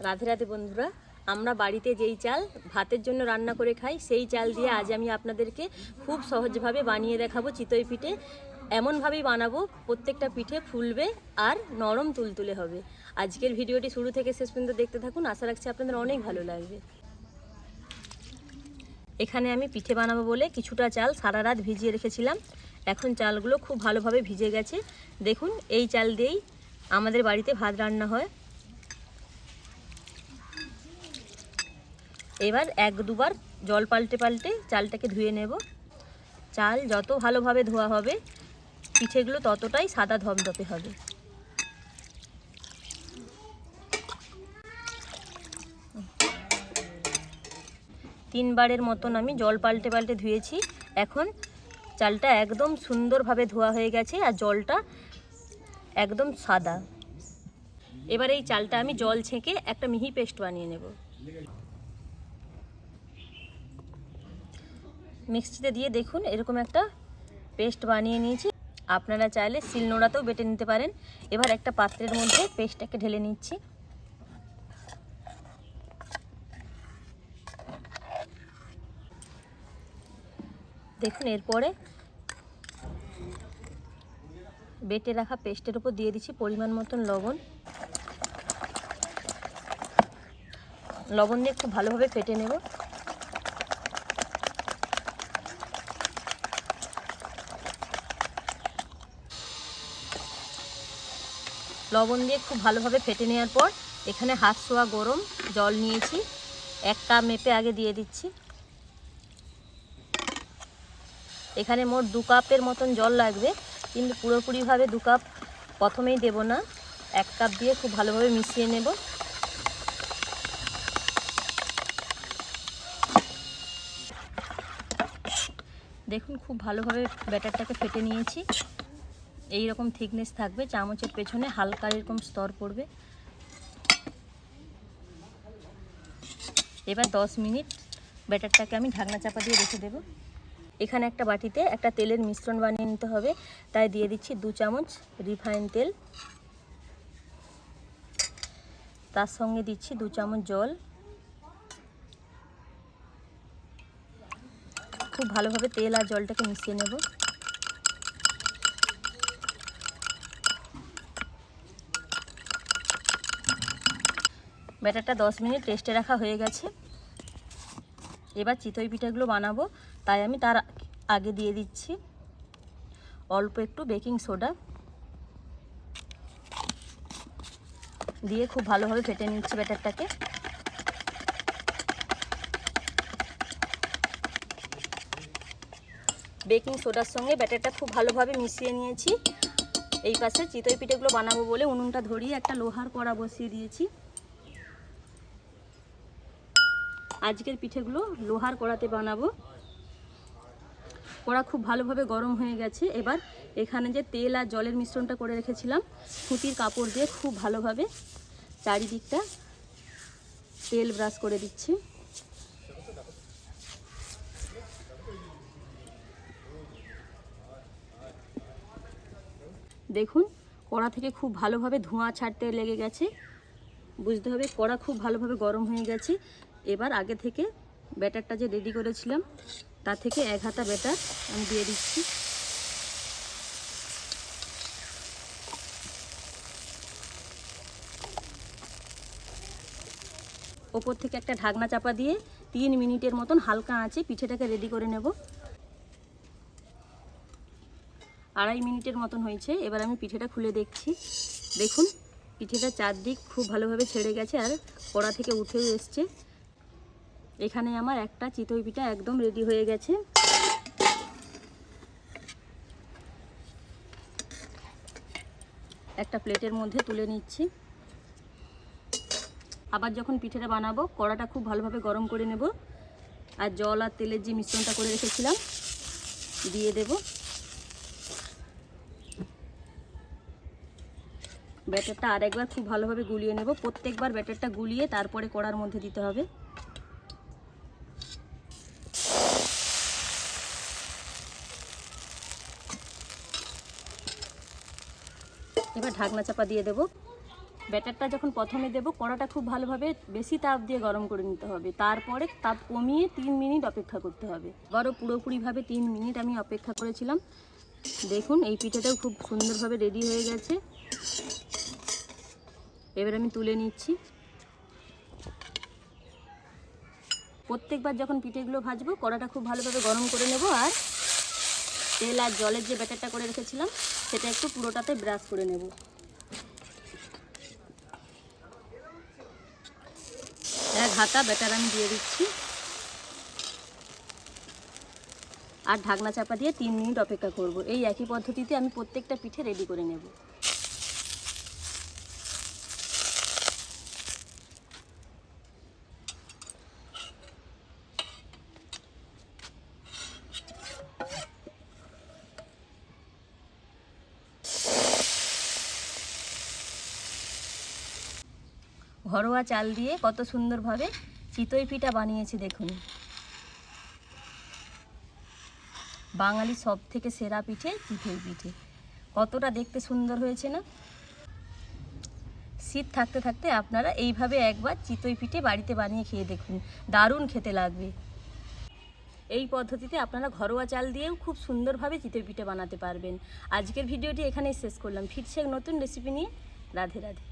রাধে রাধে বন্ধুরা, আমরা বাড়িতে যেই চাল ভাতের জন্য রান্না করে খাই সেই চাল দিয়ে আজ আমি আপনাদেরকে খুব সহজভাবে বানিয়ে দেখাবো চিতই পিঠে। এমনভাবেই বানাবো প্রত্যেকটা পিঠে ফুলবে আর নরম তুলতুলে হবে। আজকের ভিডিওটি শুরু থেকে শেষ পর্যন্ত দেখতে থাকুন, আশা রাখছি আপনাদের অনেক ভালো লাগবে। এখানে আমি পিঠে বানাবো বলে কিছুটা চাল সারা রাত ভিজিয়ে রেখেছিলাম। এখন চালগুলো খুব ভালোভাবে ভিজে গেছে। দেখুন, এই চাল দিয়েই আমাদের বাড়িতে ভাত রান্না হয়। এবার এক দুবার জল পাল্টে পাল্টে চালটাকে ধুয়ে নেব। চাল যত ভালোভাবে ধোয়া হবে পিঠেগুলো ততটাই সাদা ধপধপে হবে। তিনবারের মতন আমি জল পাল্টে পাল্টে ধুয়েছি। এখন চালটা একদম সুন্দরভাবে ধোয়া হয়ে গেছে আর জলটা একদম সাদা। এবার এই চালটা আমি জল ছেঁকে একটা মিহি পেস্ট বানিয়ে নেব। মিক্সিতে দিয়ে দেখুন এরকম একটা পেস্ট বানিয়ে নিয়েছি। আপনারা চাইলে শিলনোড়াতেও বেটে নিতে পারেন। এবার একটা পাত্রের মধ্যে পেস্টটাকে ঢেলে নিচ্ছি। দেখুন, এরপরে বেটে রাখা পেস্টের উপর দিয়ে দিচ্ছি পরিমাণ মতন লবণ। লবণ দিয়ে খুব ভালোভাবে ফেটে নেব। লবণ দিয়ে খুব ভালোভাবে ফেটে নেওয়ার পর এখানে হাত ছোঁয়া গরম জল নিয়েছি, 1 কাপ মেপে আগে দিয়ে দিচ্ছি। এখানে মোট 2 কাপের মতন জল লাগবে, কিন্তু পুরোপুরিভাবে 2 কাপ প্রথমেই দেব না, 1 কাপ দিয়ে খুব ভালোভাবে মিশিয়ে নেব। দেখুন, খুব ভালোভাবে ব্যাটারটাকে ফেটে নিয়েছি। এই রকম থিকনেস থাকবে, চামচের পেছনে হালকা এরকম স্তর পড়বে। এবার 10 মিনিট ব্যাটারটাকে আমি ঢাকনা চাপা দিয়ে রেখে দেব। এখানে একটা বাটিতে একটা তেলের মিশ্রণ বানিয়ে নিতে হবে, তাই দিয়ে দিচ্ছি 2 চামচ রিফাইন তেল। তার সঙ্গে দিচ্ছি 2 চামচ জল। খুব ভালোভাবে তেল আর জলটাকে মিশিয়ে নেব। ব্যাটারটা 10 মিনিট রেস্টে রাখা হয়ে গেছে। এবার চিতই পিঠাগুলো বানাবো, তাই আমি তার আগে দিয়ে দিচ্ছি অল্প একটু বেকিং সোডা। দিয়ে খুব ভালোভাবে ফেটে নিচ্ছি ব্যাটারটাকে। বেকিং সোডার সঙ্গে ব্যাটারটা খুব ভালোভাবে মিশিয়ে নিয়েছি। এই পাশে চিতই পিঠেগুলো বানাবো বলে উনুনটা ধরিয়ে একটা লোহার কড়া বসিয়ে দিয়েছি। আজকের পিঠেগুলো লোহার কড়াতে বানাবো। কড়া খুব ভালোভাবে গরম হয়ে গেছে। এবার এখানে যে তেল আর জলের মিশ্রণটা করে রেখেছিলাম, সুতির কাপড় দিয়ে খুব ভালোভাবে চারিদিকটা তেল ব্রাশ করে দিচ্ছি। দেখুন, কড়া থেকে খুব ভালোভাবে ধোঁয়া ছাড়তে লেগে গেছে। বুঝতে হবে কড়া খুব ভালোভাবে গরম হয়ে গেছে। এবার আগে থেকে ব্যাটারটা যে রেডি করেছিলাম তা থেকে 1 হাতা ব্যাটার আমি দিয়ে দিচ্ছি। ওপর থেকে একটা ঢাকনা চাপা দিয়ে 3 মিনিটের মতন হালকা আঁচে পিঠেটাকে রেডি করে নেব। 2.5 মিনিটের মতন হয়েছে। এবার আমি পিঠেটা খুলে দেখছি। দেখুন, পিঠেটা চারদিক খুব ভালোভাবে ছেড়ে গেছে আর কড়া থেকে উঠেও এসছে। এখানে আমার একটা চিতই পিঠা একদম রেডি হয়ে গেছে। একটা প্লেটের মধ্যে তুলে নিচ্ছি। আবার যখন পিঠেটা বানাবো কড়াটা খুব ভালোভাবে গরম করে নেব আর জল আর তেলের যে মিশ্রণটা করে রেখেছিলাম দিয়ে দেব। ব্যাটারটা আরেকবার খুব ভালোভাবে গুলিয়ে নেব। প্রত্যেকবার ব্যাটারটা গুলিয়ে তারপরে কড়ার মধ্যে দিতে হবে। এবার ঢাকনা চাপা দিয়ে দেব। ব্যাটারটা যখন প্রথমে দেবো কড়াটা খুব ভালোভাবে বেশি তাপ দিয়ে গরম করে নিতে হবে, তারপরে তাপ কমিয়ে 3 মিনিট অপেক্ষা করতে হবে। আবারও পুরোপুরিভাবে 3 মিনিট আমি অপেক্ষা করেছিলাম। দেখুন এই পিঠেটাও খুব সুন্দরভাবে রেডি হয়ে গেছে। এবার আমি তুলে নিচ্ছি। প্রত্যেকবার যখন পিঠেগুলো ভাজবো কড়াটা খুব ভালোভাবে গরম করে নেব, আর তেল আর জলের যে ব্যাটারটা করে রেখেছিলাম সেটা একটু পুরোটাতে ব্রাশ করে নেব। এক হাতা ব্যাটার আমি দিয়ে দিচ্ছি আর ঢাকনা চাপা দিয়ে 3 মিনিট অপেক্ষা করব। এই একই পদ্ধতিতে আমি প্রত্যেকটা পিঠে রেডি করে নেব। ঘরোয়া চাল দিয়ে কত সুন্দরভাবে চিতই পিঠা বানিয়েছি দেখুন। বাঙালির সব থেকে সেরা পিঠে চিতই পিঠে। কতটা দেখতে সুন্দর হয়েছে না? শীত থাকতে থাকতে আপনারা এইভাবে একবার চিতই পিঠে বাড়িতে বানিয়ে খেয়ে দেখুন, দারুণ খেতে লাগবে। এই পদ্ধতিতে আপনারা ঘরোয়া চাল দিয়েও খুব সুন্দরভাবে চিতই পিঠে বানাতে পারবেন। আজকের ভিডিওটি এখানেই শেষ করলাম। ফিরছি এক নতুন রেসিপি নিয়ে। রাধে রাধে।